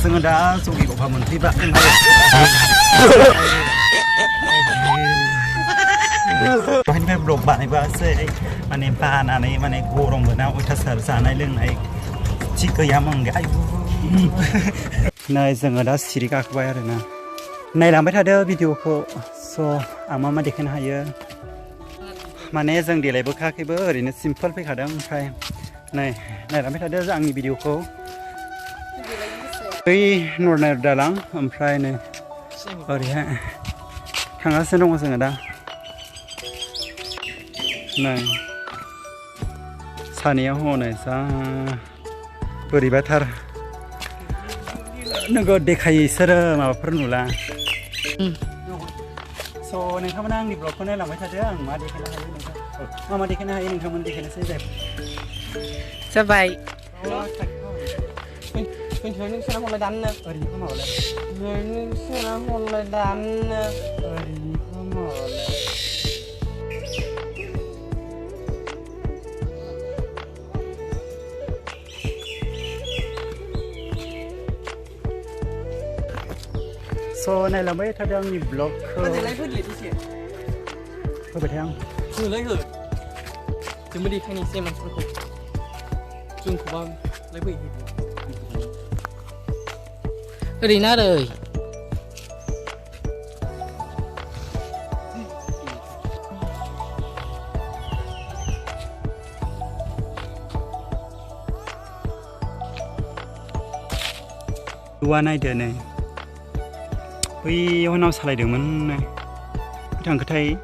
जोङो दा जगि गफा मोनफैबा बेनिफ्राय ब्लग बानायबासै माने बानानै माने गरम मोना अयथासार जानाय लोंनाय थिग गैयामोन नै जोङो दा सिरि गाखोबाय आरोना नायलांबाय थादो भिडिअखौ स' आं मा देखायनो हायो माने जों देलायबोखायाखैबो ओरैनो सिम्पोल फैखादों ओमफ्राय नै नायलांबाय थादो आंनि भिडिअखौ बै नरनाय दालां ओमफ्राय नै ओरैहाय थांगासिनो दङ जोङो दा नै सानैयाव हनै जा बोरैबाथार नोगोद देखायो इसोरो माबाफोर नुला स' नोंथांमोना आंनि ब्लगखौ नायलांबाय थादो आं मा देखायनो हायो नोंथां मा देखायनो हायो नोंथांमोन देखायनोसै जाबाय Mình sẽ làm một lần nữa. Đi có màu lên. Mình sẽ làm một lần nữa. Đi có màu lên. So này là mấy thay đang nhìn blog. Có thể lấy phút gì chứ? Có phải theo? Thử lấy thử. Chúng mình đi khai nhìn xem làm sao không. Chung của bao lấy vị gì? Cái gì nó đời Dua naik deh nih. Wih, orang salah dengan nih. Kita ketai.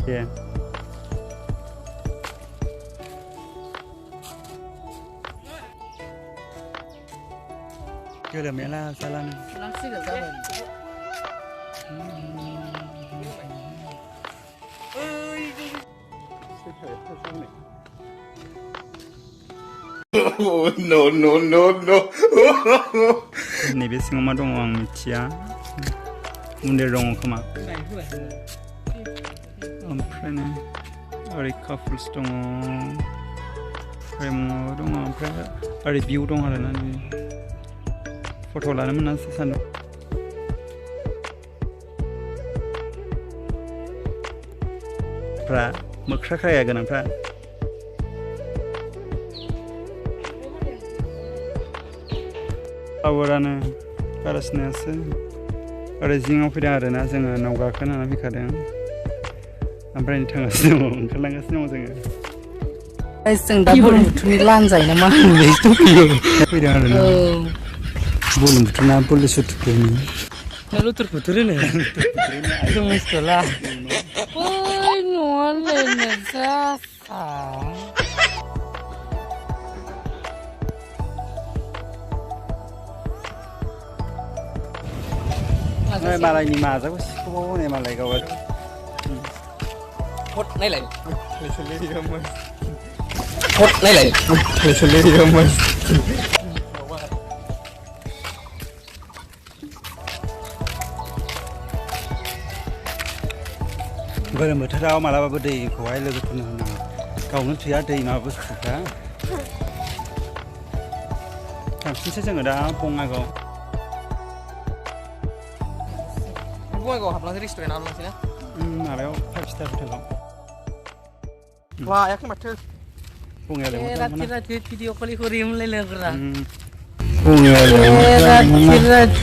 Ya. Chưa được mẹ là sao lan? Lăng xí được sao mình? Oh, no, no, no, no. Nebe singo ma dong ang mitia. Munde dong koma. Ompre ne. Ori couples dong. Remo dong ompre. Ori view dong ada nani. Foto lah mana sesan. Pra, mekra kaya ganang pra. Awalnya karasnya sih, ada jingo pada ada nasi nggak naukah kan anak kadang, apa ini tengah semua, kelang semua jangan. Seng dapur tuni lanjai nama. Itu pada ada nasi. Belum pernah boleh suatu kini. Lalu terputurin ya? Itu muskola. Oh, nulen nasa. Này mà lại nhìn mà rất có này mà lại cầu ấy. Hốt này lại. Hốt này lại. Bây giờ mới thấy đâu mà là bây giờ có ai lừa cái nào cầu nó chia đi mà bây giờ cả. Thằng xin sẽ chẳng ở bông ai cầu. Gue kok hablang sih restoran hablang sih na. Ada 5 star hotel. Wah, yakin macam. Bung ya lewat mana? Rat video kali kurim lele kera. Bung ya lewat. Rat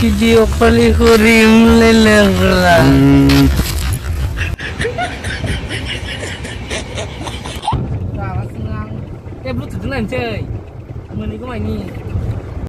video kali kurim lele kera. Nah, senang. Bluetooth dengan cuy. Ini kau main ni.